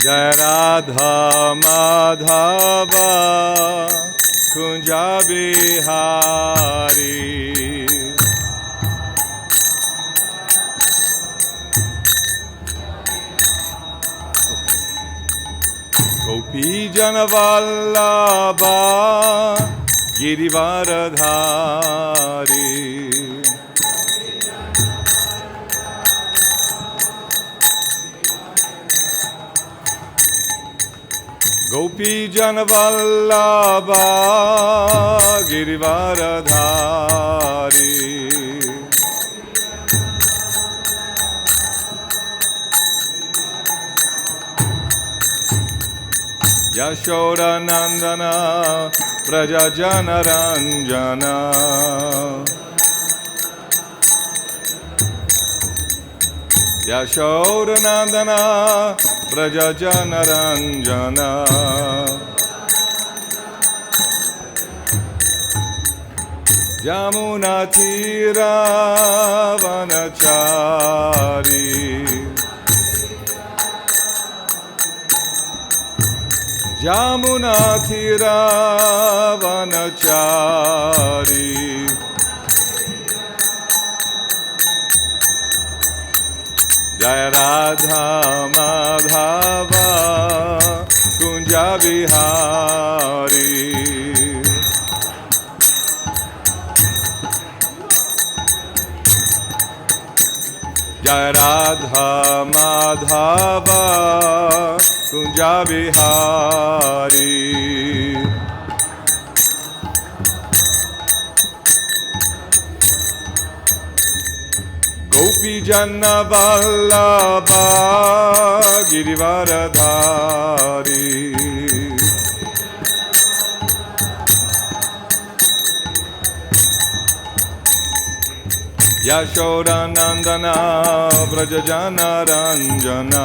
Jai Radha Madhava Kunja Bihari. Gopi Jana Vallabha Girivaradhari. Gopi Jana Vallabha Girivaradhari. Yashoda Nandana Praja Jana Ranjana. Yashoda Nandana Praja Jana Ranjana. Jamuna Tira Vanachari. Jamuna Tira Vanachari. Jai Radha Madhava Kunja Bihari. Jai Radha Madhava Kunja Bihari. Gopi Jana Vallabha Girivaradhari. Yashoda Nandana Braja Jana Ranjana.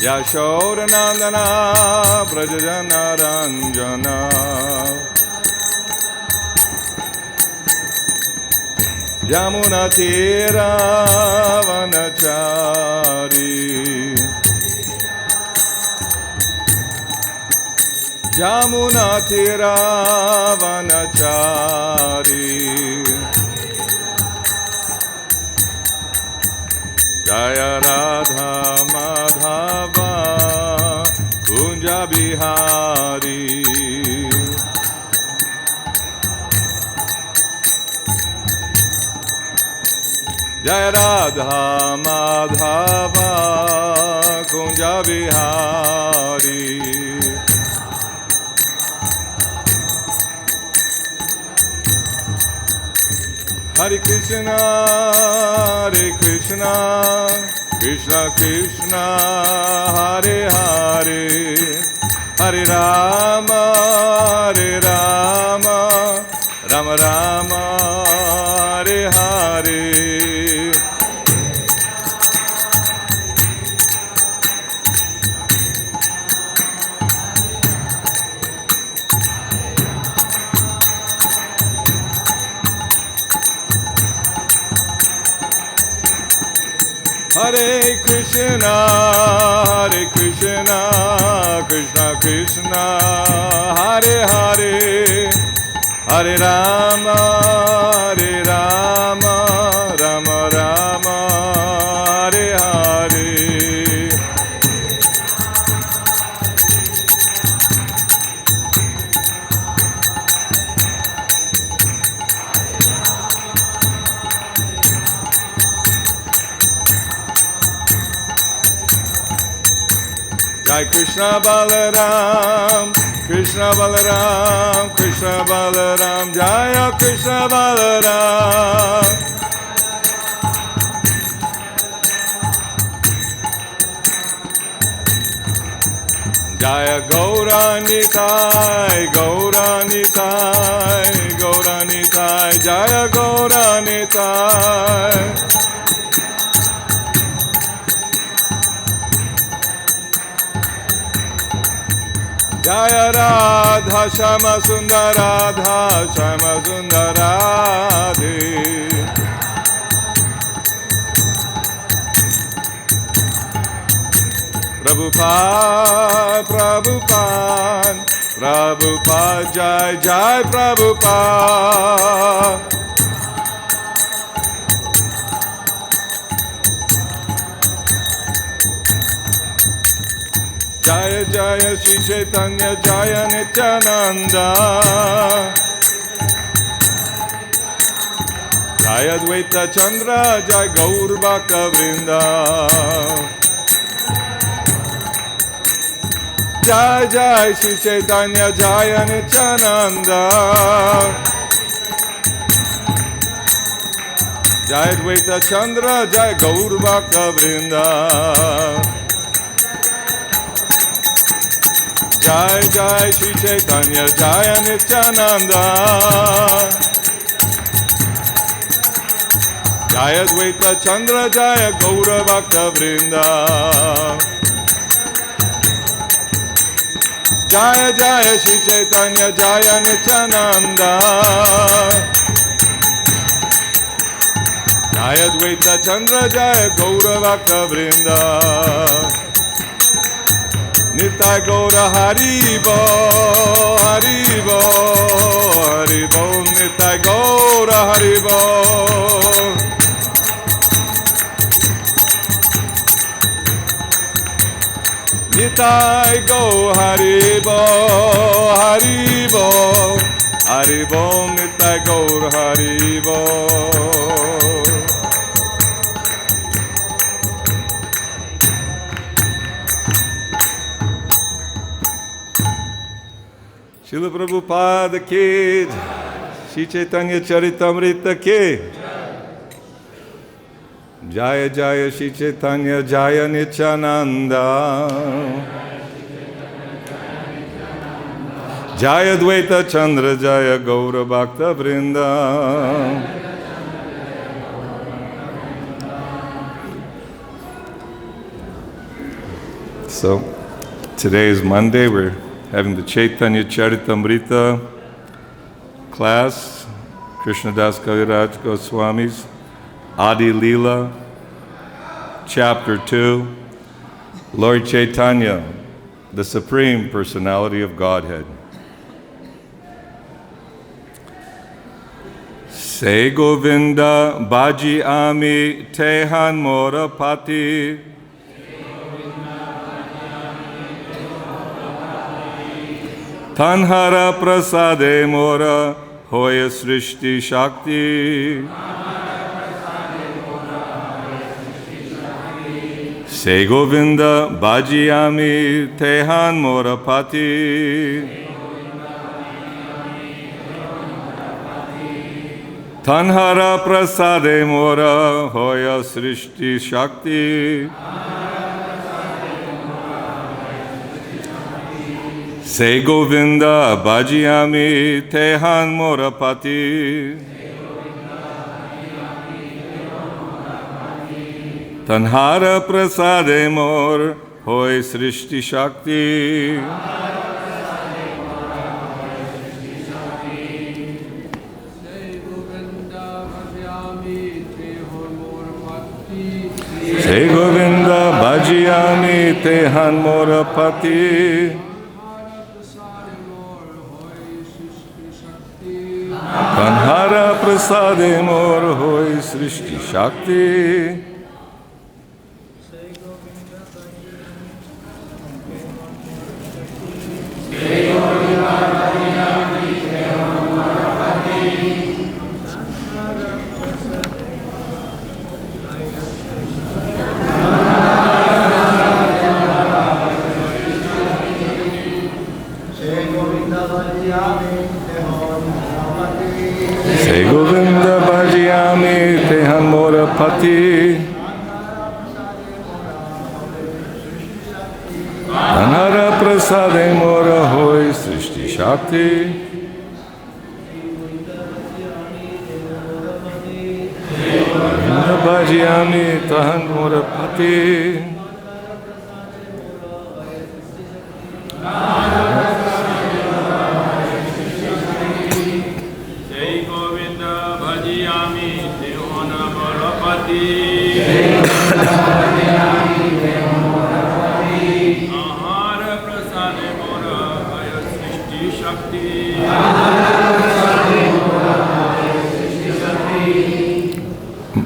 Yashoda Nandana Braja Jana Ranjana. Jamuna Tira Vanachari. Jamuna Tira Vanachari. Jaya Radha Madhava Kunja Bihari. Jai Radha Madhava Kunja Bihari. Hare Krishna, Hare Krishna, Krishna Krishna, Hare Hare, Hare Rama, Hare Rama, Rama Rama, Hare Hare. Hare Krishna, Hare Krishna, Krishna Krishna, Hare Hare, Hare Rama, Hare Rama, Rama Rama, Hare Hare. Jai Krishna Balaram, Krishna Balaram, Krishna Balaram, Jaya Krishna Balaram. Jaya Gauranitai, Gauranitai, Gauranitai, Jaya Gauranitai. Jaya Radha Shama Sundara Radha Shama Sundara Radhe. Prabhupada, Prabhupada, Prabhupada, Jai Jai Prabhupada. Jaya Jaya Shri Chaitanya Jaya Nityananda, Jaya Dvaita Chandra Jaya Gaur Bhakta Vrinda. Jai Jai Shri Chaitanya Jaya Nityananda, Jai Dvaita Chandra Jai Gaur Bhakta Vrinda. Jai Jai Shri Chaitanya Jaya Nityananda, Jai Dvaita Chandra Jaya Gaur Bhakta Vrinda. Jaya Jaya Shri Chaitanya Jaya Nityananda, Jaya Dvaita Chandra Jaya Gaura Bhakta Vrinda. Nitai Gaura Haribo, Haribo, Haribo, Nitai Gaura Haribo. Nitai Go Haribo, Haribo, Haribo, Nitai Gaur Haribo. Srila Prabhupada ki, Shri Chaitanya Charitamrita ki. Jaya Jaya Shri Chaitanya Jaya Nityananda, Jaya Dvaita Chandra Jaya Gaura Bhakta Vrinda. So, today is Monday. We're having the Chaitanya Charitamrita class, Krishnadas Kaviraj Goswami's Adi Leela, Chapter 2, Lord Chaitanya, the Supreme Personality of Godhead. Se Govinda bhaji ami tehoṅ mora pati, tāṅhāra prasāde mora haya sṛṣṭi-śakti. Se Govinda bhaji ami tehoṅ mora pati, tāṅhāra prasāde mora haya sṛṣṭi-śakti. Se Govinda bhaji ami tehoṅ mora pati, tāṅhāra prasāde mor hoy sṛṣṭi-śakti. Se Govinda bhaji ami tehoṅ mora pati, tāṅhāra prasāde mor hoy sṛṣṭi-śakti. Se Govinda bhaji ami tehoṅ mora pati, tāṅhāra prasāde mora hoy sṛṣṭi-śakti. Govinda bhaji ami tehoṅ mora pati,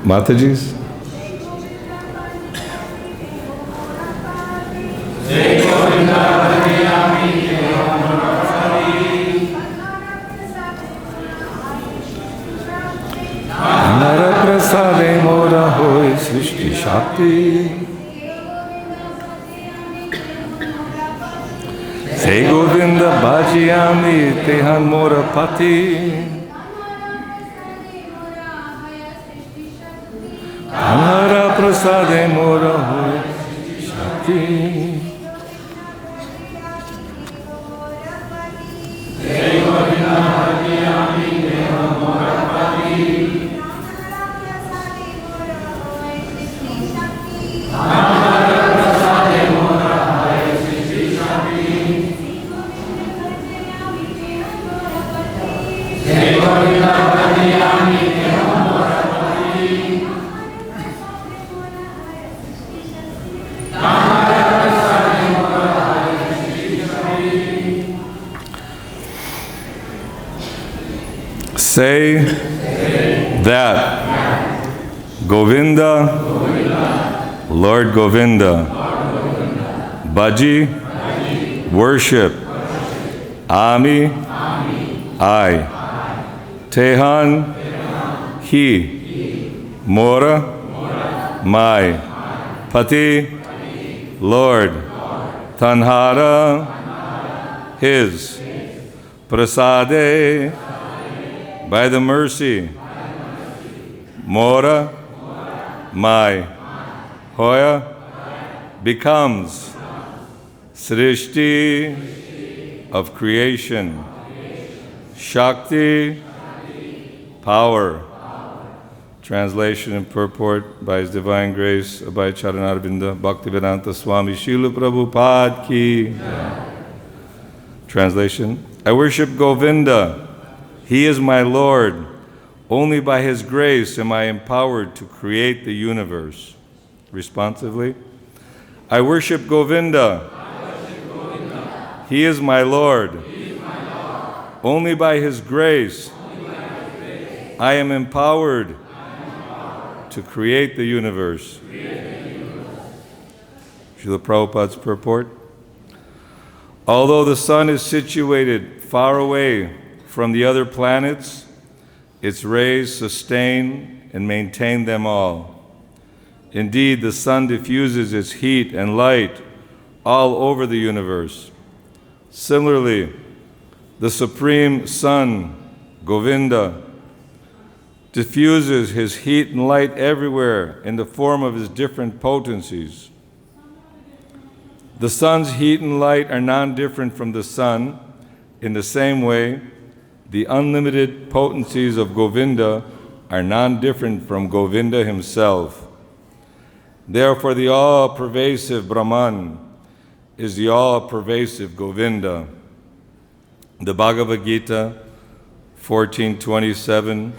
Mataji's? Tāṅhāra prasāde mora hoy sṛṣṭi-śakti. Say Govinda bhaji tehoṅ mora pati. Tāṅhāra prasāde mora hoy sṛṣṭi-śakti. Say that Govinda, Lord Govinda, bhaji, worship, Ami, I, tehoṅ, he, mora, my, pati, Lord, tāṅhāra, his, prasāde, by the mercy, mora, my, haya, becomes, sṛṣṭi, of creation, śakti, power. Translation and purport by His Divine Grace, Abhay Charanarvinda, Bhaktivedanta Swami Srila Prabhupada ki. Translation: I worship Govinda. He is my Lord. Only by His grace am I empowered to create the universe. Responsively: I worship Govinda. He is my Lord. Only by His grace I am empowered to create the universe. Srila Prabhupada's purport. Although the sun is situated far away from the other planets, its rays sustain and maintain them all. Indeed, the sun diffuses its heat and light all over the universe. Similarly, the Supreme Sun, Govinda, diffuses his heat and light everywhere in the form of his different potencies. The sun's heat and light are non-different from the sun. In the same way, the unlimited potencies of Govinda are non-different from Govinda himself. Therefore, the all-pervasive Brahman is the all-pervasive Govinda. The Bhagavad-Gītā 14:27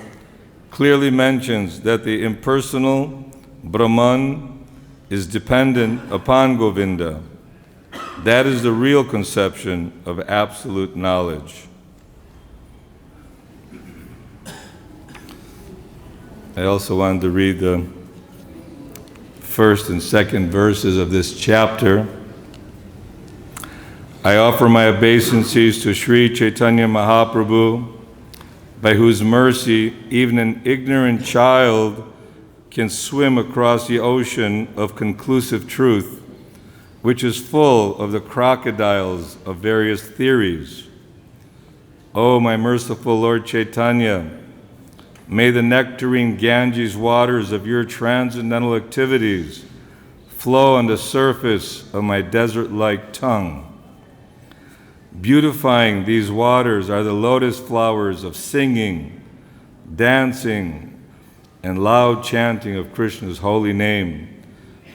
clearly mentions that the impersonal Brahman is dependent upon Govinda. That is the real conception of absolute knowledge. I also wanted to read the first and second verses of this chapter. I offer my obeisances to Sri Chaitanya Mahaprabhu, by whose mercy even an ignorant child can swim across the ocean of conclusive truth, which is full of the crocodiles of various theories. O my merciful Lord Chaitanya, may the nectarine Ganges waters of your transcendental activities flow on the surface of my desert-like tongue. Beautifying these waters are the lotus flowers of singing, dancing, and loud chanting of Krishna's holy name,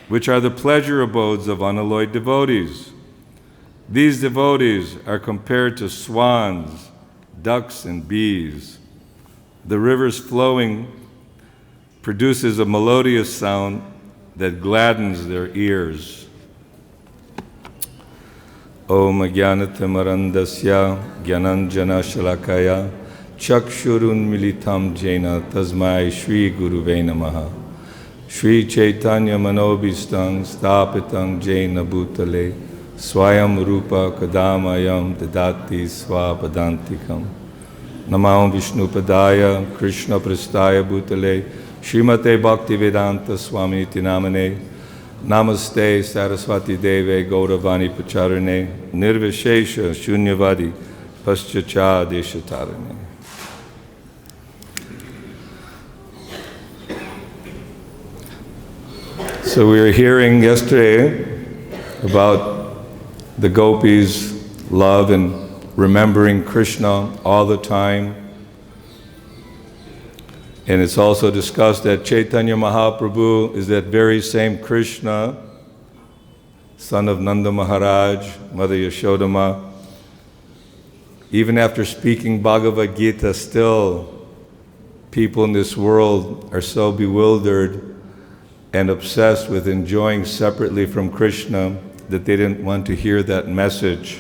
which are the pleasure abodes of unalloyed devotees. These devotees are compared to swans, ducks, and bees. The river's flowing produces a melodious sound that gladdens their ears. Om Jnanatimirandasya Jnananjana Shalakaya Chakshurun Militam Jena Tasmai Shri Guruve Namaha. Shri Chaitanya Manobhistang Sthapitam Jena Bhutale Swayam Rupa Kadamayam Dadati Swapadantikam. Namah Vishnupadaya Krishna Prastaya Bhutale Srimate Bhaktivedanta Swami Namane. Namaste Saraswati Deve Gauravani Pacharane Nirvishesha Shunyavadi Paschacha Deshatarane. So we were hearing yesterday about the gopis' love and remembering Krishna all the time. And it's also discussed that Chaitanya Mahaprabhu is that very same Krishna, son of Nanda Maharaj, Mother Yashodama. Even after speaking Bhagavad-Gita, still people in this world are so bewildered and obsessed with enjoying separately from Krishna that they didn't want to hear that message.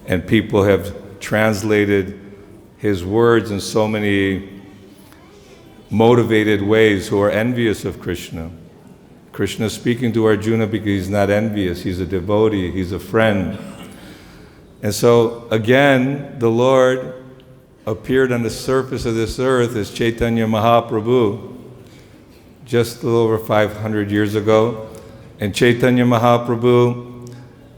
And people have translated his words in so many motivated ways who are envious of Krishna. Krishna is speaking to Arjuna because he's not envious, he's a devotee, he's a friend. And so again, the Lord appeared on the surface of this earth as Chaitanya Mahaprabhu just a little over 500 years ago. And Chaitanya Mahaprabhu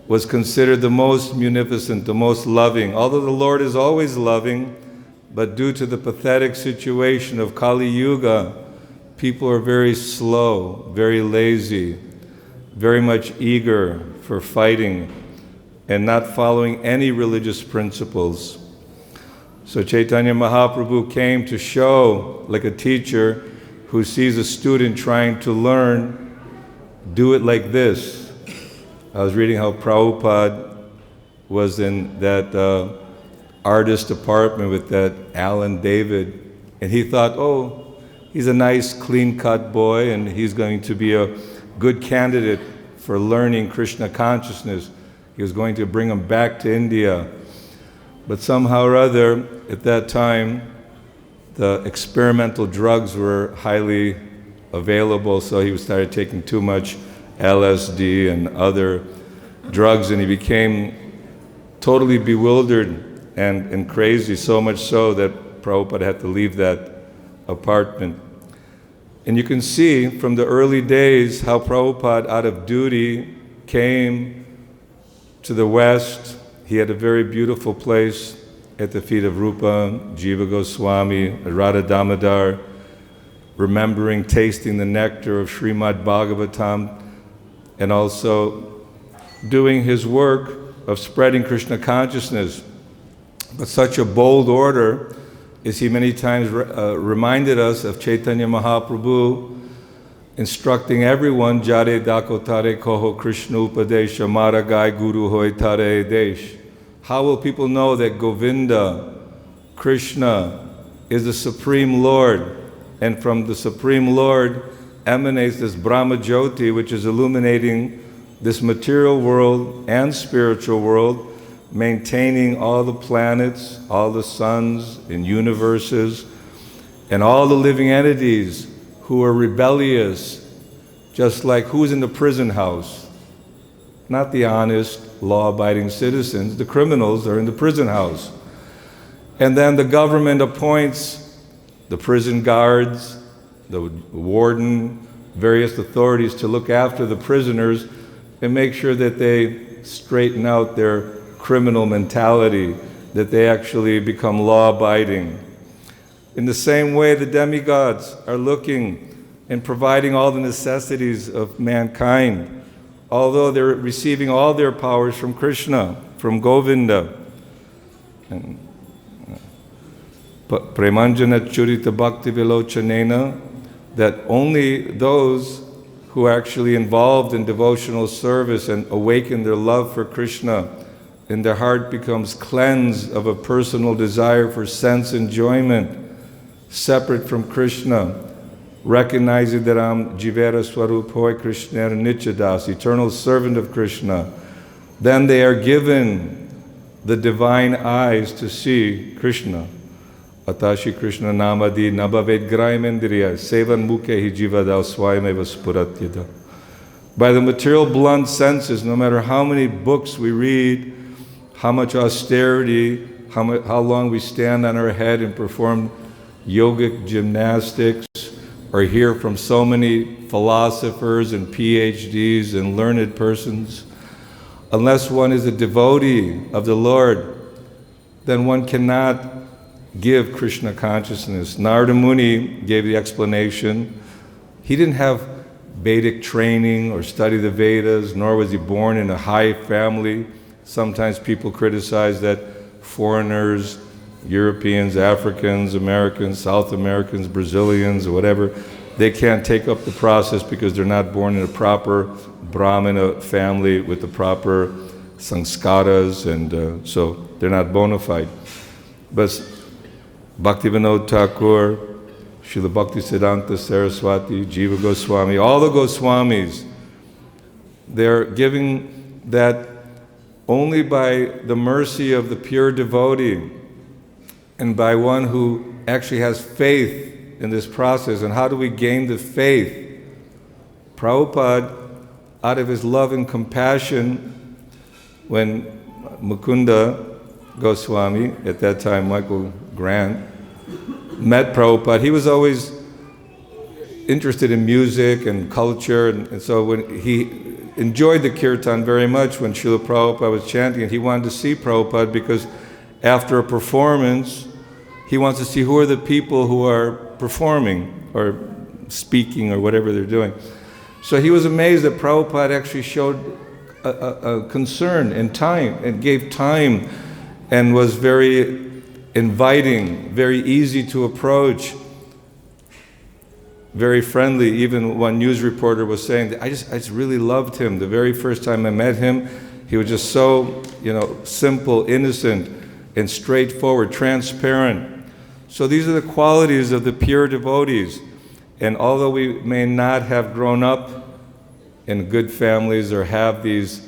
was considered the most munificent, the most loving. Although the Lord is always loving, but due to the pathetic situation of Kali Yuga, people are very slow, very lazy, very much eager for fighting and not following any religious principles. So Chaitanya Mahaprabhu came to show, like a teacher who sees a student trying to learn, do it like this. I was reading how Prabhupada was in that artist apartment with that Alan David, and he thought, oh, he's a nice clean-cut boy and he's going to be a good candidate for learning Krishna consciousness. He was going to bring him back to India. But somehow or other, at that time, the experimental drugs were highly available, so he started taking too much LSD and other drugs, and he became totally bewildered and crazy, so much so that Prabhupada had to leave that apartment. And you can see from the early days how Prabhupada, out of duty, came to the West. He had a very beautiful place at the feet of Rupa, Jiva Goswami, Radha Damodar, remembering tasting the nectar of Srimad Bhagavatam, and also doing his work of spreading Krishna consciousness. But such a bold order, as he many times reminded us of Chaitanya Mahaprabhu instructing everyone, Jare dako tare koho Krishna upadesha maragai guru hoy tare desh. How will people know that Govinda, Krishna, is the Supreme Lord, and from the Supreme Lord emanates this Brahma Jyoti, which is illuminating this material world and spiritual world, maintaining all the planets, all the suns and universes, and all the living entities who are rebellious, just like who's in the prison house? Not the honest, law-abiding citizens. The criminals are in the prison house. And then the government appoints the prison guards, the warden, various authorities to look after the prisoners and make sure that they straighten out their criminal mentality, that they actually become law-abiding. In the same way, the demigods are looking and providing all the necessities of mankind, although they're receiving all their powers from Krishna, from Govinda. Premanjana churita bhakti vilochanena, that only those who are actually involved in devotional service and awaken their love for Krishna, and their heart becomes cleansed of a personal desire for sense enjoyment, separate from Krishna, recognizing that I'm Jivera Swarup Hoy Krishna Nichadas, eternal servant of Krishna, then they are given the divine eyes to see Krishna. Atashi Krishna namadi nabhavet graimendriya sevan mukhe hi jivadau swayameva spuratyada. By the material blunt senses, no matter how many books we read, how much austerity, how long we stand on our head and perform yogic gymnastics, or hear from so many philosophers and PhDs and learned persons, unless one is a devotee of the Lord, then one cannot give Krishna consciousness. Narada Muni gave the explanation. He didn't have Vedic training or study the Vedas, nor was he born in a high family. Sometimes people criticize that foreigners, Europeans, Africans, Americans, South Americans, Brazilians, or whatever, they can't take up the process because they're not born in a proper Brahmana family with the proper sanskaras, and so they're not bona fide. But Bhaktivinoda Thakur, Srila Bhaktisiddhanta Saraswati, Jiva Goswami, all the Goswamis, they're giving that only by the mercy of the pure devotee and by one who actually has faith in this process. And how do we gain the faith? Prabhupada, out of his love and compassion, when Mukunda Goswami, at that time Michael Grant, met Prabhupada, he was always interested in music and culture, and so when he enjoyed the kirtan very much when Srila Prabhupada was chanting, and he wanted to see Prabhupada because after a performance, he wants to see who are the people who are performing or speaking or whatever they're doing. So he was amazed that Prabhupada actually showed a concern and time, and gave time, and was very inviting, very easy to approach, very friendly. Even one news reporter was saying that I just really loved him. The very first time I met him, he was just so, simple, innocent, and straightforward, transparent. So these are the qualities of the pure devotees. And although we may not have grown up in good families or have these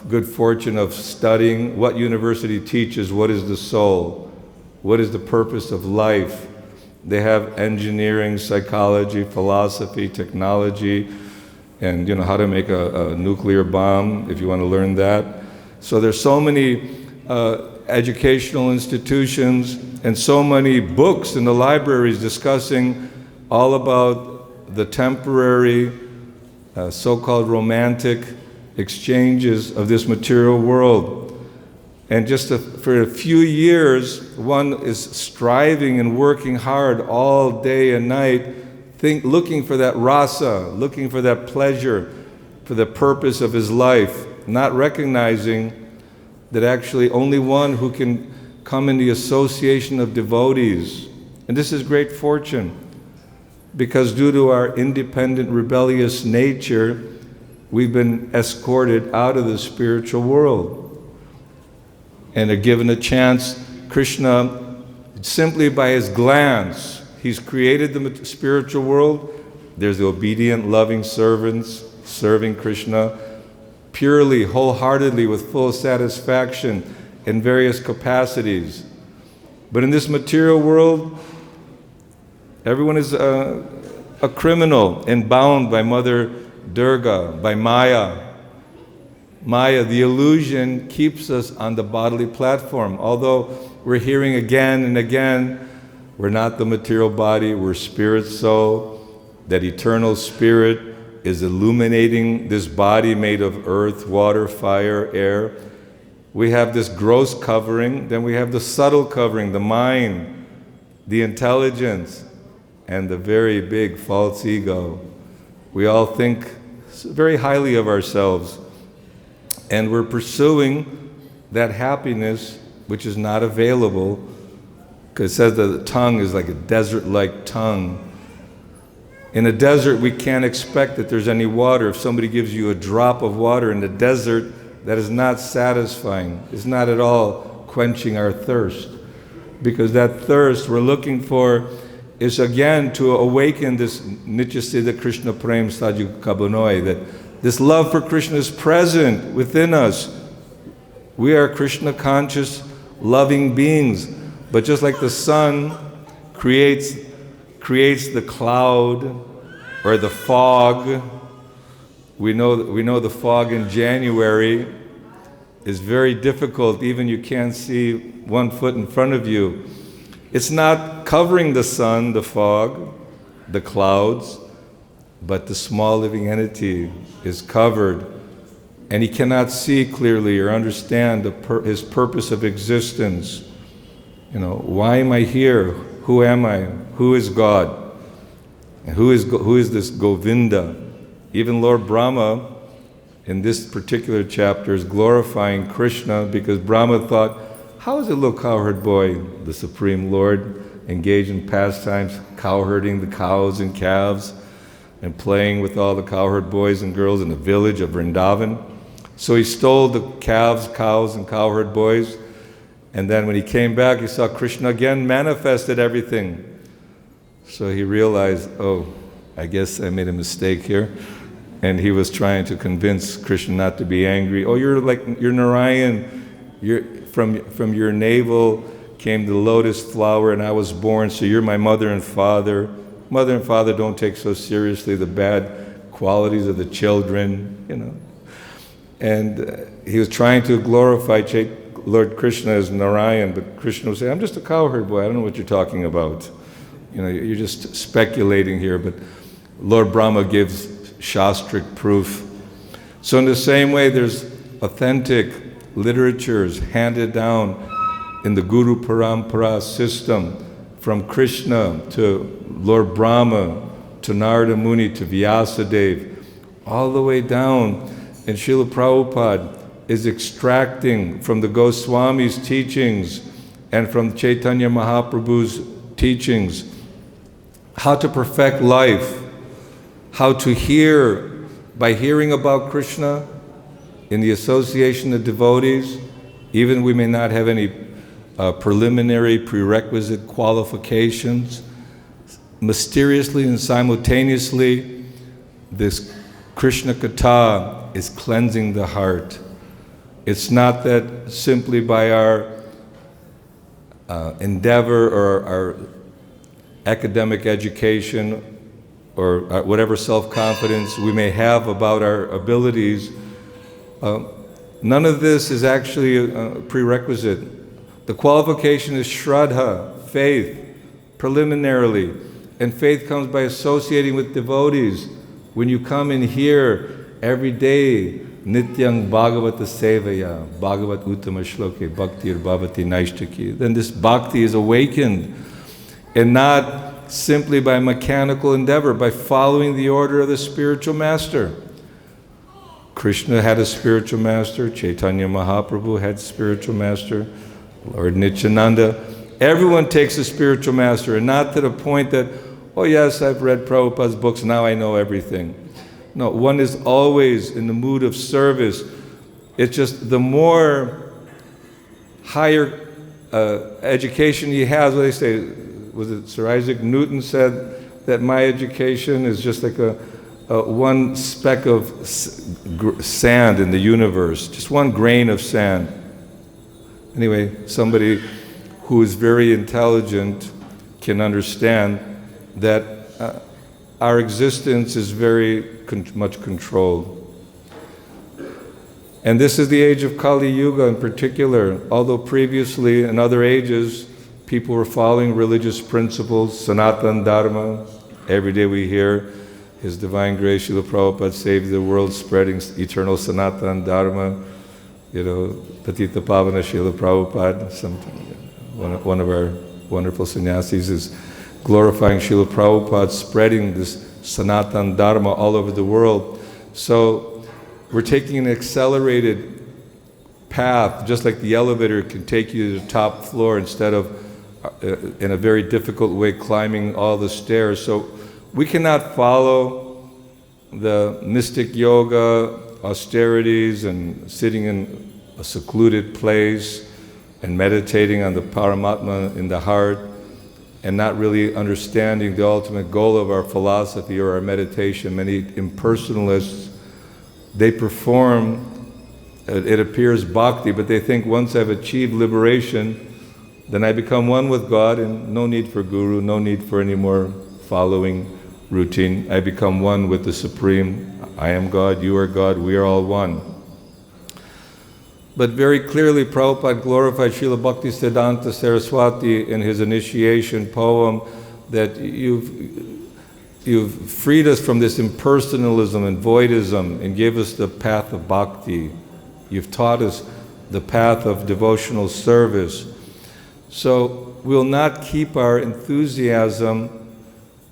good fortune of studying what university teaches, what is the soul, what is the purpose of life. They have engineering, psychology, philosophy, technology, and how to make a nuclear bomb, if you want to learn that. So there's so many educational institutions and so many books in the libraries discussing all about the temporary, so-called romantic exchanges of this material world. And just for a few years, one is striving and working hard all day and night, looking for that rasa, looking for that pleasure, for the purpose of his life, not recognizing that actually only one who can come in the association of devotees. And this is great fortune, because due to our independent, rebellious nature, we've been escorted out of the spiritual world and are given a chance. Krishna, simply by his glance, he's created the spiritual world. There's the obedient, loving servants serving Krishna purely, wholeheartedly, with full satisfaction in various capacities. But in this material world, everyone is a criminal and bound by Mother Durga, by Maya. Maya, the illusion, keeps us on the bodily platform. Although we're hearing again and again, we're not the material body, we're spirit soul. That eternal spirit is illuminating this body made of earth, water, fire, air. We have this gross covering, then we have the subtle covering, the mind, the intelligence, and the very big false ego. We all think very highly of ourselves, and we're pursuing that happiness which is not available, because it says that the tongue is like a desert-like tongue. In a desert, we can't expect that there's any water. If somebody gives you a drop of water in the desert, that is not satisfying. It's not at all quenching our thirst, because that thirst we're looking for is again to awaken this Nityasiddha Krishna Prem Saju Kabunoi, that This love for Krishna is present within us. We are Krishna conscious, loving beings. But just like the sun creates the cloud or the fog, we know the fog in January is very difficult. Even you can't see 1 foot in front of you. It's not covering the sun, the fog, the clouds, but the small living entity is covered, and he cannot see clearly or understand his purpose of existence. Why am I here? Who am I? Who is God? And who is this Govinda? Even Lord Brahma, in this particular chapter, is glorifying Krishna, because Brahma thought, how is a little cowherd boy, the Supreme Lord, engaged in pastimes, cowherding the cows and calves, and playing with all the cowherd boys and girls in the village of Vrindavan? So he stole the calves, cows, and cowherd boys, and then when he came back, he saw Krishna again manifested everything. So he realized, oh, I guess I made a mistake here. And he was trying to convince Krishna not to be angry. Oh, you're Narayan. From your navel came the lotus flower, and I was born, so you're my mother and father. Mother and father don't take so seriously the bad qualities of the children, And he was trying to glorify Lord Krishna as Narayan, but Krishna was saying, I'm just a cowherd boy, I don't know what you're talking about. You're just speculating here, but Lord Brahma gives Shastric proof. So in the same way, there's authentic literatures handed down in the Guru Parampara system, from Krishna to Lord Brahma, to Narada Muni, to Vyasadeva, all the way down. And Srila Prabhupada is extracting from the Goswami's teachings and from Chaitanya Mahaprabhu's teachings how to perfect life, how to hear, by hearing about Krishna in the association of devotees. Even we may not have any preliminary prerequisite qualifications, mysteriously and simultaneously, this Krishna Katha is cleansing the heart. It's not that simply by our endeavor or our academic education or whatever self-confidence we may have about our abilities, none of this is actually a prerequisite. The qualification is Shraddha, faith, preliminarily. And faith comes by associating with devotees. When you come in here every day, Nityang Bhagavata Sevaya, Bhagavat Uttama Shloke, Bhaktir Bhavati Naishtaki, then this bhakti is awakened, and not simply by mechanical endeavor, by following the order of the spiritual master. Krishna had a spiritual master, Chaitanya Mahaprabhu had a spiritual master, Lord Nityananda. Everyone takes a spiritual master, and not to the point that, oh yes, I've read Prabhupada's books, now I know everything. No, one is always in the mood of service. It's just the more higher education he has, what they say, was it Sir Isaac Newton said that my education is just like a one speck of sand in the universe, just one grain of sand. Anyway, somebody who is very intelligent can understand that our existence is very much controlled. And this is the age of Kali Yuga in particular, although previously in other ages people were following religious principles, Sanatana Dharma. Every day we hear His Divine Grace, Srila Prabhupada saved the world, spreading eternal Sanatana Dharma. Patita Pavana Srila Prabhupada, one of our wonderful sannyasis, is glorifying Srila Prabhupada, spreading this Sanatana Dharma all over the world. So we're taking an accelerated path, just like the elevator can take you to the top floor instead of, in a very difficult way, climbing all the stairs. So we cannot follow the mystic yoga, austerities, and sitting in a secluded place and meditating on the Paramatma in the heart, and not really understanding the ultimate goal of our philosophy or our meditation. Many impersonalists they perform, it appears bhakti, but they think once I've achieved liberation, then I become one with God and no need for guru, no need for any more following routine. I become one with the Supreme. I am God, you are God, we are all one. But very clearly, Prabhupada glorified Srila Bhaktisiddhanta Saraswati in his initiation poem that you've freed us from this impersonalism and voidism and gave us the path of bhakti. You've taught us the path of devotional service. So we'll not keep our enthusiasm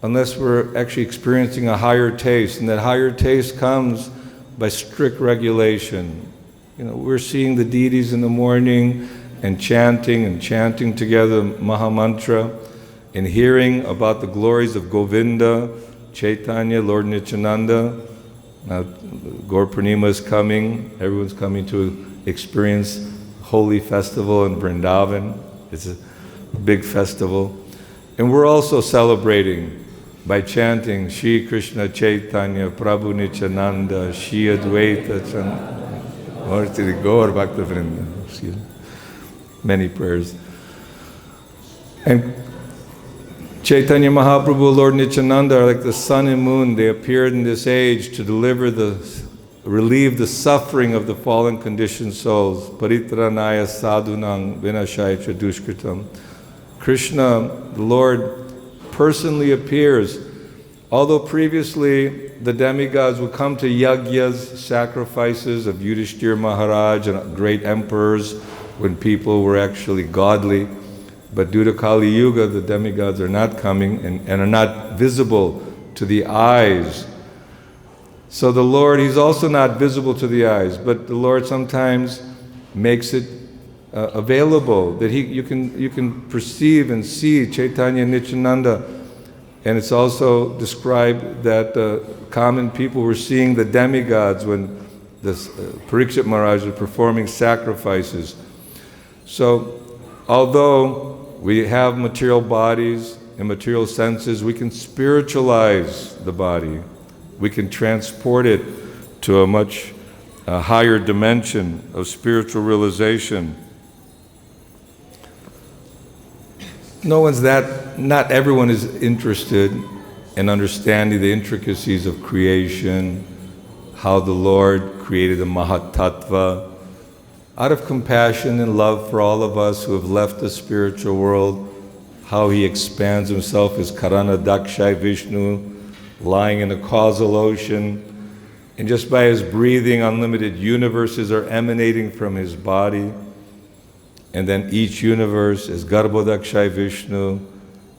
unless we're actually experiencing a higher taste, and that higher taste comes by strict regulation. You know, we're seeing the deities in the morning and chanting together Mahamantra and hearing about the glories of Govinda, Chaitanya, Lord Nityananda. Now Gaur Purnima is coming, everyone's coming to experience holy festival in Vrindavan. It's a big festival. And we're also celebrating by chanting Shri Krishna Chaitanya, Prabhu Nityananda, Shri Advaita Chandra. Gaur Bhakta Vrinda. Many prayers. And Chaitanya Mahaprabhu, Lord Nityananda are like the sun and moon. They appeared in this age to relieve the suffering of the fallen conditioned souls. Paritranaya sadhunang vinashaya cha dushkritam. Krishna, the Lord, personally appears. Although previously the demigods would come to yagyas, sacrifices of Yudhishthira Maharaj and great emperors when people were actually godly, but due to Kali Yuga, the demigods are not coming and are not visible to the eyes. So the Lord, He's also not visible to the eyes, but the Lord sometimes makes it available, that you can perceive and see Chaitanya and Nityananda. And it's also described that common people were seeing the demigods when the Parikshit Maharaj was performing sacrifices. So, although we have material bodies and material senses, we can spiritualize the body. We can transport it to a much higher dimension of spiritual realization. Not everyone is interested in understanding the intricacies of creation, how the Lord created the Mahatattva. Out of compassion and love for all of us who have left the spiritual world, how He expands Himself as Karana Dakshai Vishnu, lying in a causal ocean, and just by His breathing, unlimited universes are emanating from His body. And then each universe is Garbhodakshai Vishnu.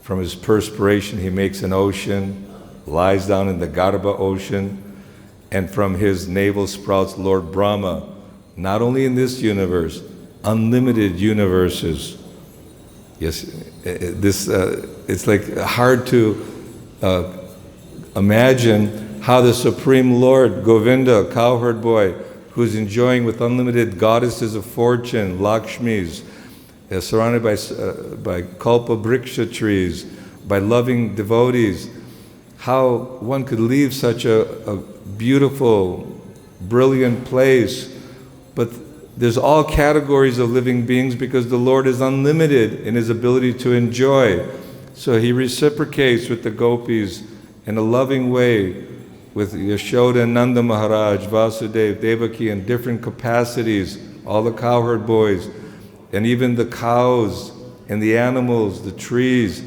From His perspiration, He makes an ocean, lies down in the Garbha ocean, and from His navel sprouts Lord Brahma. Not only in this universe, unlimited universes. Yes, it's like hard to imagine how the Supreme Lord, Govinda, cowherd boy, who's enjoying with unlimited goddesses of fortune, Lakshmis, surrounded by kalpa briksha trees, by loving devotees, how one could leave such a beautiful, brilliant place. But there's all categories of living beings because the Lord is unlimited in His ability to enjoy. So He reciprocates with the gopis in a loving way, with Yashoda and Nanda Maharaj, Vasudeva, Devaki in different capacities, all the cowherd boys, and even the cows and the animals, the trees,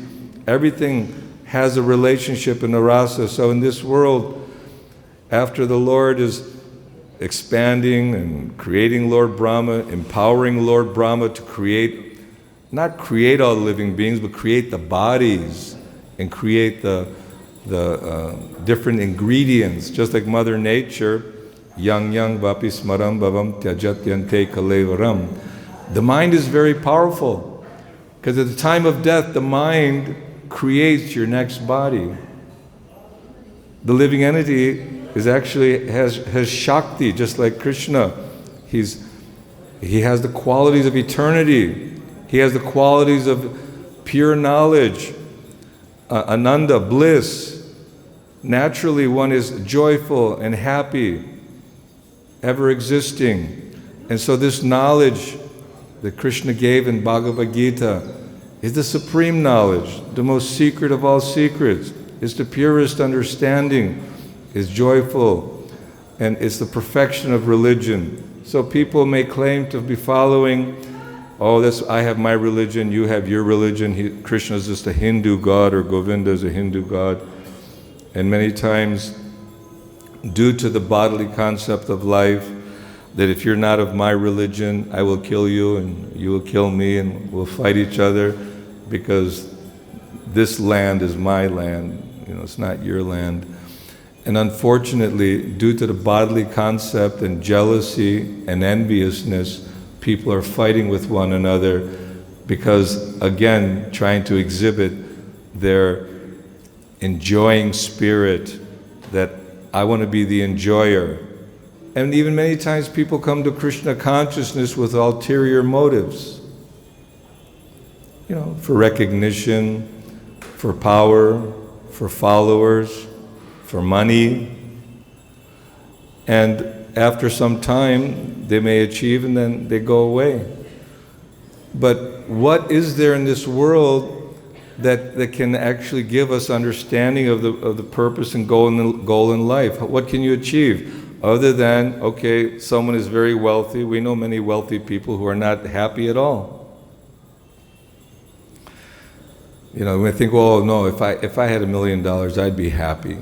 everything has a relationship in the rasa. So in this world, after the Lord is expanding and creating Lord Brahma, empowering Lord Brahma to create, not create all living beings, but create the bodies and create the different ingredients, just like Mother Nature, yang vapi smaram bhavam tyajatyante kalevaram. The mind is very powerful, because at the time of death, the mind creates your next body. The living entity is actually has Shakti, just like Krishna. He has the qualities of eternity. He has the qualities of pure knowledge, Ananda, bliss. Naturally, one is joyful and happy. ever existing. And so this knowledge that Krishna gave in Bhagavad-Gita is the supreme knowledge, the most secret of all secrets. It's the purest understanding, it's joyful, and it's the perfection of religion. So people may claim to be following, oh, I have my religion, you have your religion, Krishna is just a Hindu god, or Govinda is a Hindu god. And many times, due to the bodily concept of life, that if you're not of my religion, I will kill you and you will kill me and we'll fight each other because this land is my land, it's not your land. And unfortunately, due to the bodily concept and jealousy and enviousness, people are fighting with one another because, again, trying to exhibit their enjoying spirit, that I want to be the enjoyer. And even many times people come to Krishna consciousness with ulterior motives. For recognition, for power, for followers, for money. And after some time, they may achieve and then they go away. But what is there in this world that can actually give us understanding of the purpose and goal in life? What can you achieve? Other than, okay, someone is very wealthy. We know many wealthy people who are not happy at all. We think, well, no, if I had $1 million, I'd be happy.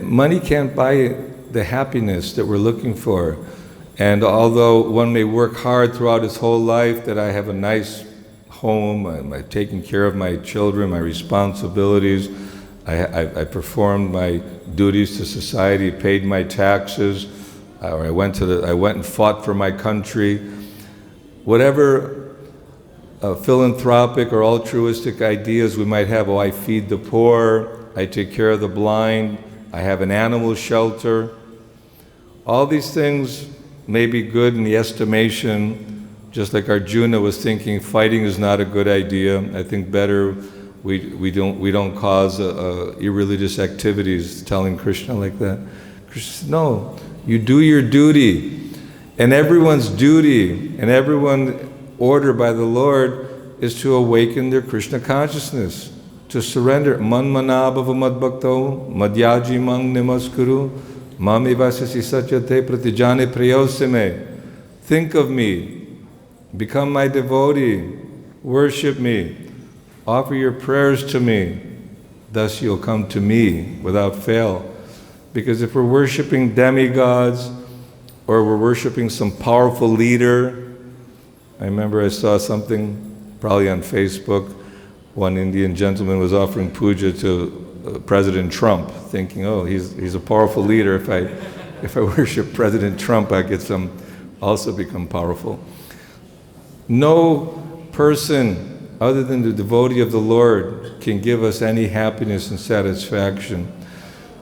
Money can't buy the happiness that we're looking for. And although one may work hard throughout his whole life, that I have a nice home, I'm taking care of my children, my responsibilities, I performed my duties to society, paid my taxes, or I went and fought for my country. Whatever philanthropic or altruistic ideas we might have, I feed the poor, I take care of the blind, I have an animal shelter. All these things may be good in the estimation, just like Arjuna was thinking fighting is not a good idea. I think better we don't cause irreligious activities, telling Krishna like that. Krishna says, no, you do your duty. And everyone's duty and everyone ordered by the Lord is to awaken their Krishna consciousness, to surrender. Man manabhava madbhakto madhyaji mang namaskuru mam ivasasi satyate pratijane prayosime. Think of me, become my devotee, worship me, offer your prayers to me, thus you'll come to me without fail. Because if we're worshiping demigods, or we're worshiping some powerful leader, I remember I saw something, probably on Facebook, one Indian gentleman was offering puja to President Trump, thinking, oh, he's a powerful leader. If I worship President Trump, I get also become powerful. No person other than the devotee of the Lord can give us any happiness and satisfaction.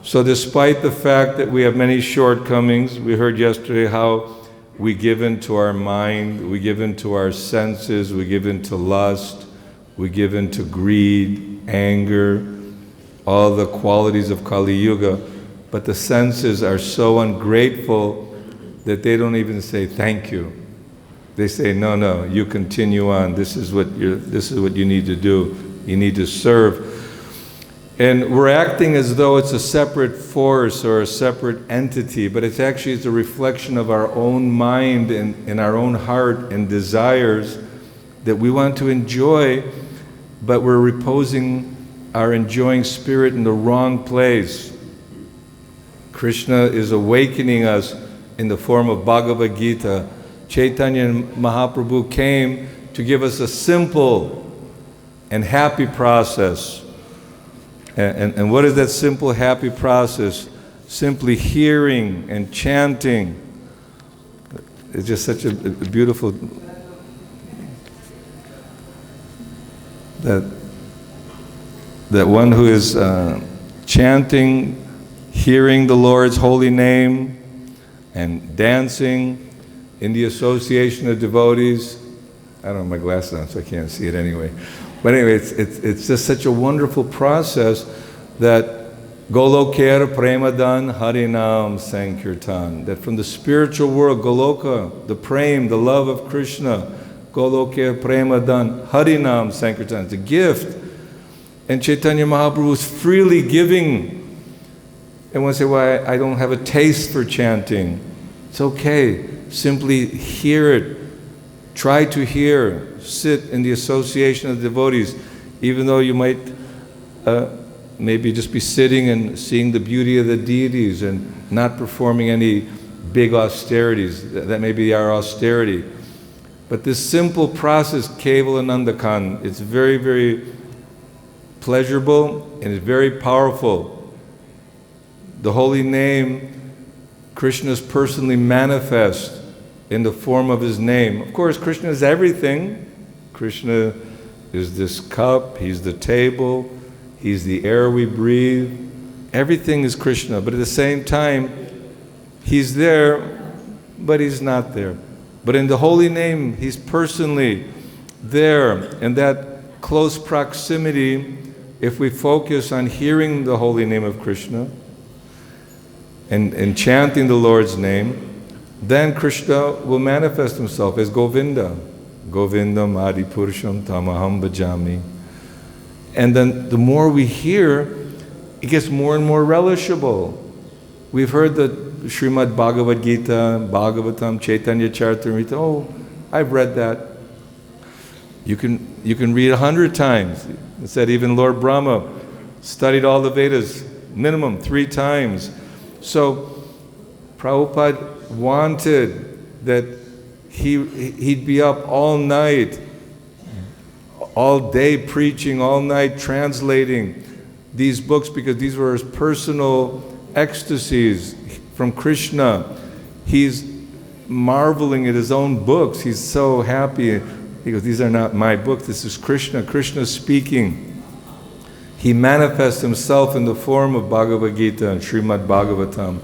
So despite the fact that we have many shortcomings, we heard yesterday how we give in to our mind, we give in to our senses, we give in to lust, we give in to greed, anger, all the qualities of Kali Yuga, but the senses are so ungrateful that they don't even say thank you. They say, no, you continue on. This is what you need to do. You need to serve. And we're acting as though it's a separate force or a separate entity, but it's a reflection of our own mind and our own heart and desires that we want to enjoy, but we're reposing our enjoying spirit in the wrong place. Krishna is awakening us in the form of Bhagavad-Gita. Chaitanya Mahaprabhu came to give us a simple and happy process. And what is that simple, happy process? Simply hearing and chanting. It's just such a beautiful... That one who is chanting, hearing the Lord's holy name, and dancing in the association of devotees. I don't have my glasses on, so I can't see it anyway. But anyway, it's just such a wonderful process that Golokera Premadan Harinam Sankirtan. That from the spiritual world, Goloka, the Prem, the love of Krishna, Golokera Premadan Harinam Sankirtan. It's a gift. And Chaitanya Mahaprabhu is freely giving. And one say, well, I don't have a taste for chanting. It's okay. Simply hear it. Try to hear. Sit in the association of devotees. Even though you might maybe just be sitting and seeing the beauty of the deities and not performing any big austerities. That may be our austerity. But this simple process, Kevalanandakan, it's very, very pleasurable and it's very powerful. The holy name, Krishna is personally manifest in the form of his name. Of course, Krishna is everything. Krishna is this cup, he's the table, he's the air we breathe. Everything is Krishna, but at the same time, he's there, but he's not there. But in the holy name, he's personally there. And that close proximity, if we focus on hearing the holy name of Krishna and chanting the Lord's name, then Krishna will manifest himself as Govinda. Govindam Adi Purusham Tamaham Bhajami. And then the more we hear, it gets more and more relishable. We've heard the Srimad Bhagavad-Gītā, Bhagavatam, Chaitanya Charitamrita. Oh, I've read that. You can read 100 times. It said even Lord Brahma studied all the Vedas, minimum 3 times. So Prabhupada wanted that he'd be up all night, all day preaching, all night translating these books, because these were his personal ecstasies from Krishna. He's marveling at his own books. He's so happy. He goes, these are not my books, this is Krishna. Krishna speaking. He manifests himself in the form of Bhagavad-Gita and Srimad Bhagavatam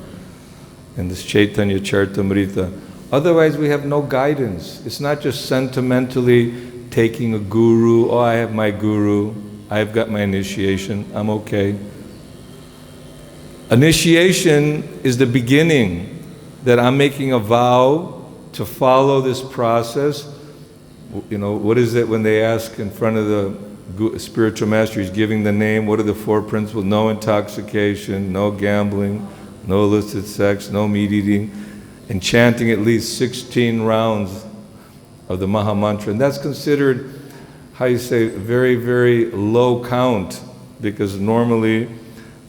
and this Chaitanya Charitamrita. Otherwise we have no guidance. It's not just sentimentally taking a guru. Oh, I have my guru. I've got my initiation. I'm okay. Initiation is the beginning, that I'm making a vow to follow this process. You know, what is it when they ask in front of the spiritual master, he's giving the name, what are the 4 principles? No intoxication, no gambling, no illicit sex, no meat eating, and chanting at least 16 rounds of the Maha Mantra. And that's considered, how you say, very, very low count, because normally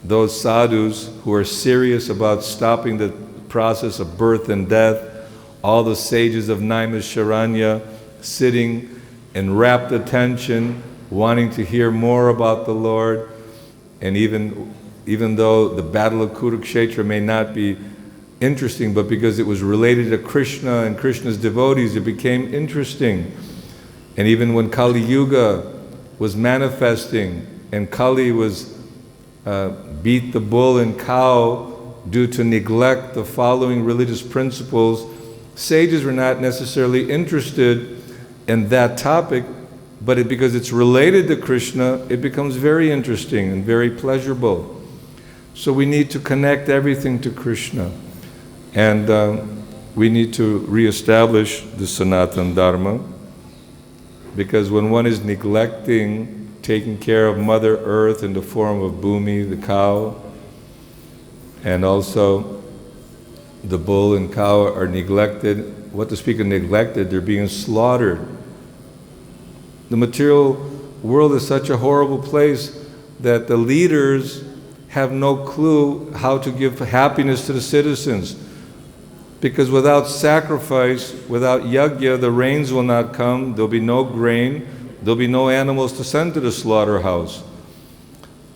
those sadhus who are serious about stopping the process of birth and death, all the sages of Naimisharanya sitting in rapt attention, wanting to hear more about the Lord, and even though the battle of Kurukshetra may not be interesting, but because it was related to Krishna and Krishna's devotees, it became interesting. And even when Kali Yuga was manifesting and Kali was beat the bull and cow due to neglect the following religious principles, sages were not necessarily interested in that topic, but because it's related to Krishna, it becomes very interesting and very pleasurable. So we need to connect everything to Krishna. And we need to reestablish the Sanatana Dharma, because when one is neglecting taking care of Mother Earth in the form of Bhumi, the cow, and also the bull and cow are neglected. What to speak of neglected, they're being slaughtered. The material world is such a horrible place that the leaders have no clue how to give happiness to the citizens. Because without sacrifice, without yajna, the rains will not come, there'll be no grain, there'll be no animals to send to the slaughterhouse.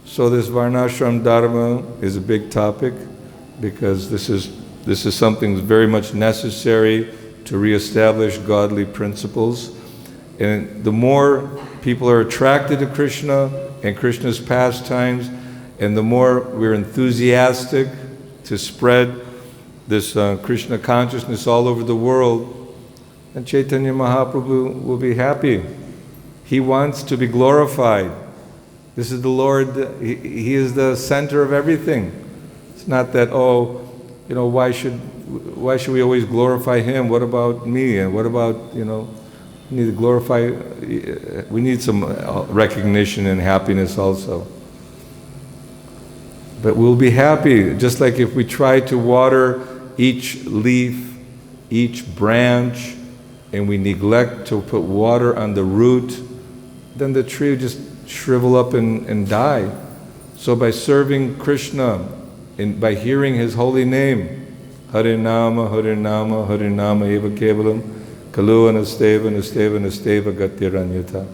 So this Varnashram Dharma is a big topic, because this is something that's very much necessary to reestablish godly principles. And the more people are attracted to Krishna and Krishna's pastimes, and the more we're enthusiastic to spread this Krishna consciousness all over the world, and Chaitanya Mahaprabhu will be happy. He wants to be glorified. This is the Lord, He is the center of everything. It's not that, why should we always glorify Him? What about me? And what about, we need to glorify, we need some recognition and happiness also. But we'll be happy, just like if we try to water each leaf, each branch, and we neglect to put water on the root, then the tree will just shrivel up and die. So by serving Krishna and by hearing His holy name, Hare Nama, Hare Nama, Hare Nama eva kevalam, kalu anasteva, nasteva, nasteva gatiranyata.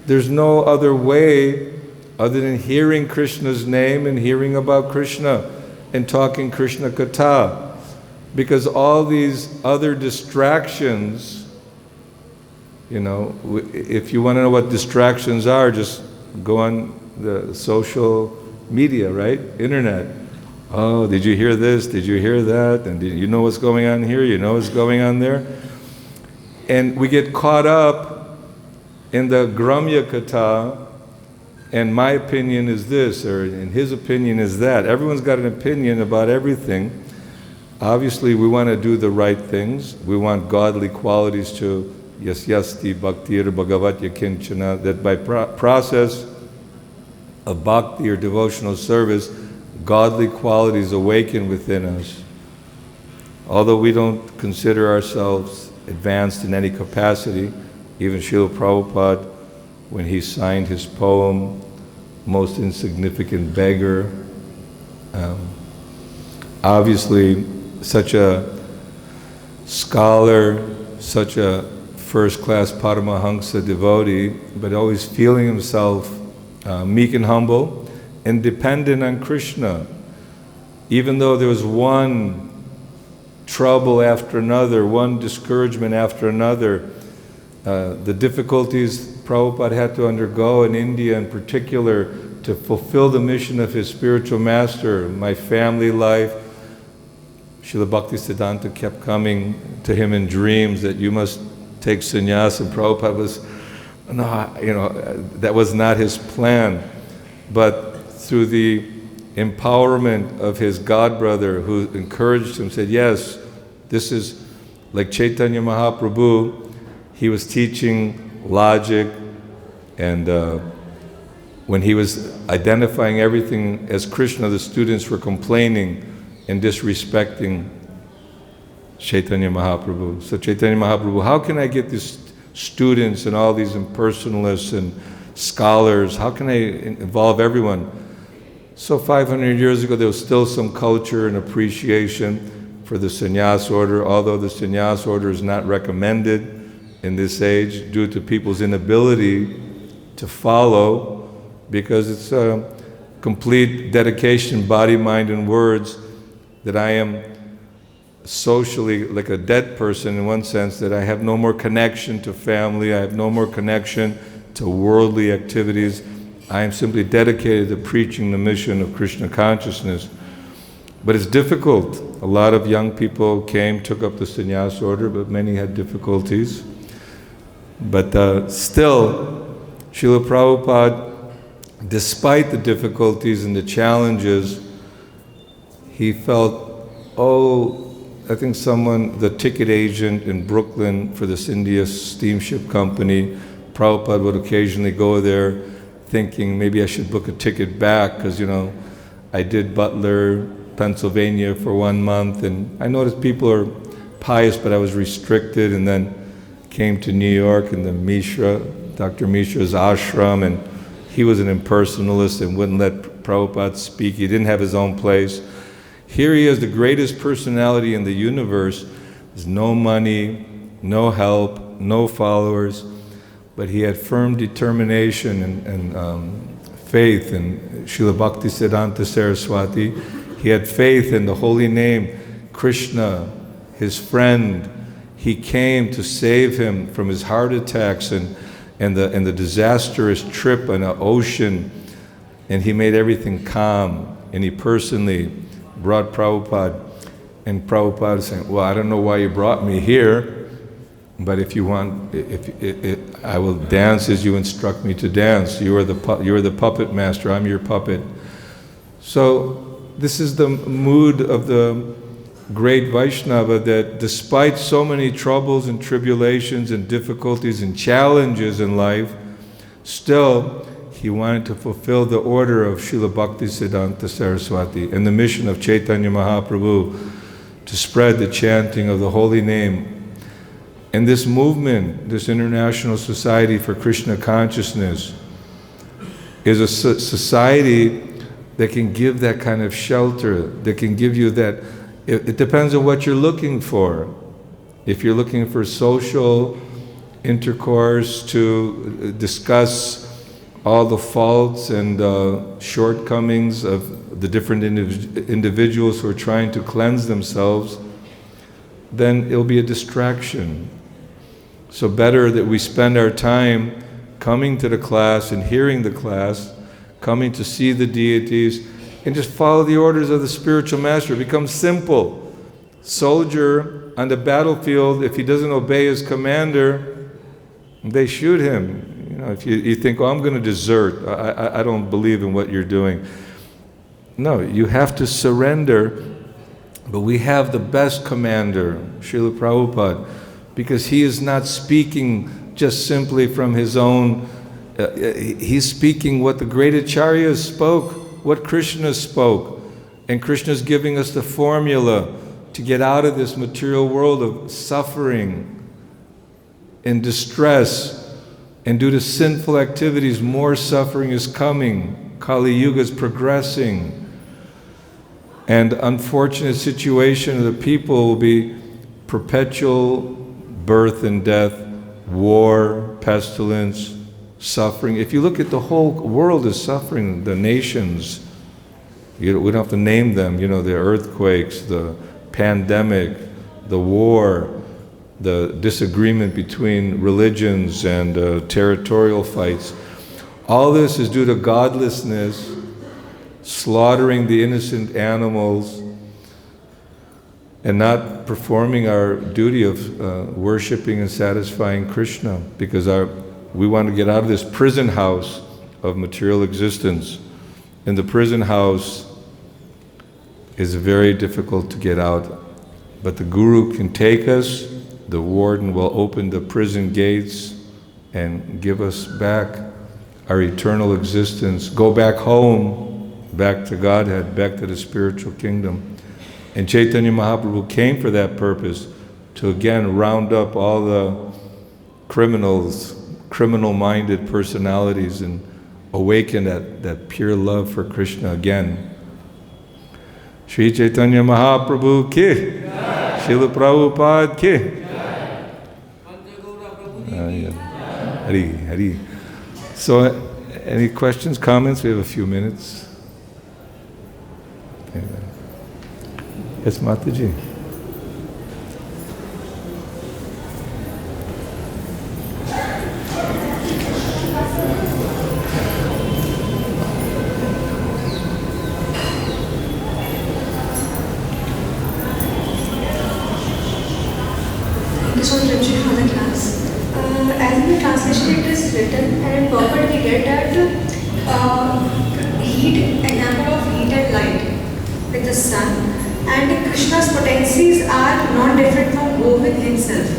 There's no other way other than hearing Krishna's name and hearing about Krishna and talking Krishna Katha. Because all these other distractions, if you want to know what distractions are, just go on the social media, right? Internet. Oh, did you hear this? Did you hear that? And did you know what's going on here? You know what's going on there? And we get caught up in the Gramya Katha, and my opinion is this, or and his opinion is that. Everyone's got an opinion about everything. Obviously, we want to do the right things. We want godly qualities to yasyasti bhakti-yoga bhagavat yakinchana, that by process of bhakti or devotional service, godly qualities awaken within us. Although we don't consider ourselves advanced in any capacity, even Srila Prabhupada, when he signed his poem, Most Insignificant Beggar, obviously such a scholar, such a first-class Paramahansa devotee, but always feeling himself meek and humble and dependent on Krishna. Even though there was one trouble after another, one discouragement after another, the difficulties Prabhupada had to undergo in India in particular to fulfill the mission of his spiritual master, my family life. Srila Bhaktisiddhanta kept coming to him in dreams that you must take sannyas, and Prabhupada was, that was not his plan. But through the empowerment of his godbrother who encouraged him, said, yes, this is like Chaitanya Mahaprabhu. He was teaching logic, and when he was identifying everything as Krishna, the students were complaining and disrespecting Chaitanya Mahaprabhu. So Chaitanya Mahaprabhu, how can I get these students and all these impersonalists and scholars, how can I involve everyone? So 500 years ago there was still some culture and appreciation for the sannyas order, although the sannyas order is not recommended in this age due to people's inability to follow, because it's a complete dedication, body, mind, and words, that I am socially like a dead person in one sense, that I have no more connection to family, I have no more connection to worldly activities. I am simply dedicated to preaching the mission of Krishna consciousness. But it's difficult. A lot of young people came, took up the sannyas order, but many had difficulties. But still, Srila Prabhupada, despite the difficulties and the challenges, he felt, I think the ticket agent in Brooklyn for this India steamship company, Prabhupada would occasionally go there thinking maybe I should book a ticket back because, I did Butler, Pennsylvania for 1 month, and I noticed people are pious, but I was restricted, and then came to New York and Dr. Mishra's ashram, and he was an impersonalist and wouldn't let Prabhupada speak. He didn't have his own place. Here he is, the greatest personality in the universe. There's no money, no help, no followers, but he had firm determination and faith in Srila Bhaktisiddhanta Saraswati. He had faith in the holy name, Krishna, his friend. He came to save him from his heart attacks and the disastrous trip on an ocean, and he made everything calm, and he personally brought Prabhupada, and Prabhupada saying, well, I don't know why you brought me here. But if you want, I will dance as you instruct me to dance. You are the puppet master, I'm your puppet. So this is the mood of the great Vaishnava, that despite so many troubles and tribulations and difficulties and challenges in life, still he wanted to fulfill the order of Srila Bhaktisiddhanta Saraswati and the mission of Chaitanya Mahaprabhu to spread the chanting of the holy name. And this movement, this International Society for Krishna Consciousness, is a society that can give that kind of shelter, that can give you that. It depends on what you're looking for. If you're looking for social intercourse to discuss all the faults and shortcomings of the different individuals who are trying to cleanse themselves, then it'll be a distraction. So better that we spend our time coming to the class and hearing the class, coming to see the deities, and just follow the orders of the spiritual master. It becomes simple. Soldier on the battlefield, if he doesn't obey his commander, they shoot him. You know, if you think, oh, I'm going to desert, I don't believe in what you're doing. No, you have to surrender. But we have the best commander, Srila Prabhupada, because he is not speaking just simply from his own, he's speaking what the great acharyas spoke, what Krishna spoke. And Krishna is giving us the formula to get out of this material world of suffering and distress. And due to sinful activities, more suffering is coming. Kali Yuga is progressing. And unfortunate situation of the people will be perpetual birth and death, war, pestilence, suffering. If you look at the whole world is suffering, the nations, we don't have to name them, you know, the earthquakes, the pandemic, the war, the disagreement between religions and territorial fights. All this is due to godlessness, slaughtering the innocent animals, and not performing our duty of worshipping and satisfying Krishna, because we want to get out of this prison house of material existence. And the prison house is very difficult to get out. But the Guru can take us, the warden will open the prison gates and give us back our eternal existence, go back home, back to Godhead, back to the spiritual kingdom. And Chaitanya Mahaprabhu came for that purpose, to again round up all the criminal-minded personalities and awaken that pure love for Krishna again. Shri Chaitanya Mahaprabhu ki, Srila Prabhupada ki. Hari, Hari. So, any questions, comments? We have a few minutes. Yes, Mataji. This was written for the class. As in the translation, it is written, and in Purport we get that heat, example of heat and light with the sun. And Krishna's potencies are non-different from Govinda Himself.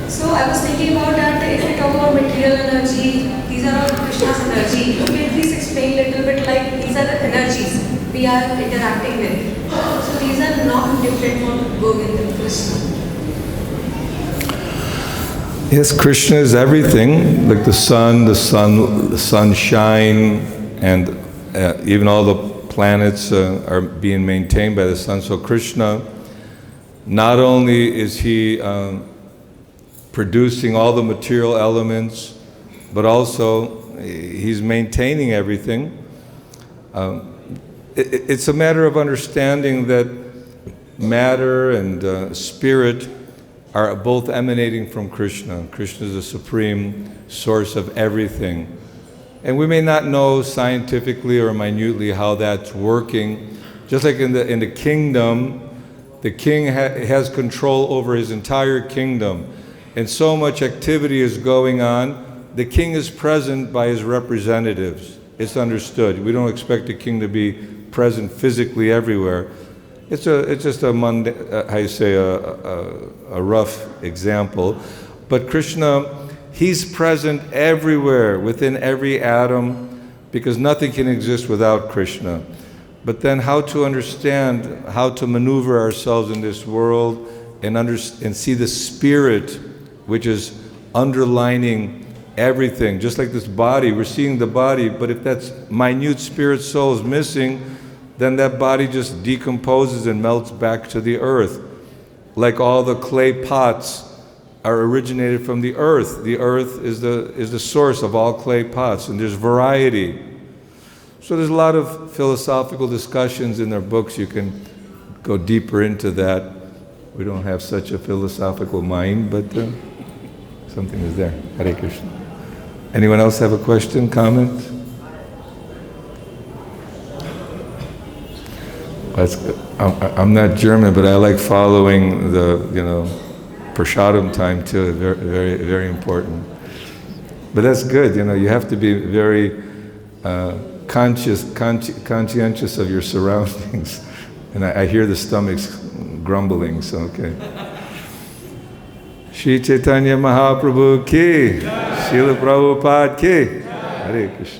So I was thinking about that, if we talk about material energy, these are all Krishna's energy. Can you please explain a little bit, like these are the energies we are interacting with. So these are non-different from Govinda and Krishna. Yes, Krishna is everything, like the sunshine, and even all the planets are being maintained by the sun. So Krishna, not only is he producing all the material elements, but also he's maintaining everything. It's a matter of understanding that matter and spirit are both emanating from Krishna. Krishna is the supreme source of everything. And we may not know scientifically or minutely how that's working. Just like in the kingdom, the king has control over his entire kingdom. and so much activity is going on, the king is present by his representatives. It's understood. We don't expect the king to be present physically everywhere. It's just a a rough example. But Krishna, he's present everywhere, within every atom, because nothing can exist without Krishna. But then how to understand, how to maneuver ourselves in this world and see the spirit which is underlining everything. Just like this body, we're seeing the body, but if that minute spirit soul is missing, then that body just decomposes and melts back to the earth. Like all the clay pots are originated from the earth. The earth is the source of all clay pots, and there's variety. So there's a lot of philosophical discussions in their books. You can go deeper into that. We don't have such a philosophical mind, but something is there. Hare Krishna. Anyone else have a question, comment? That's good. I'm not German, but I like following the, prasadam time too. Very, very, very important. But that's good. You have to be very conscientious of your surroundings. And I hear the stomachs grumbling. So okay. Shri Chaitanya Mahaprabhu ki, Srila Prabhupada ki. Hare Krishna.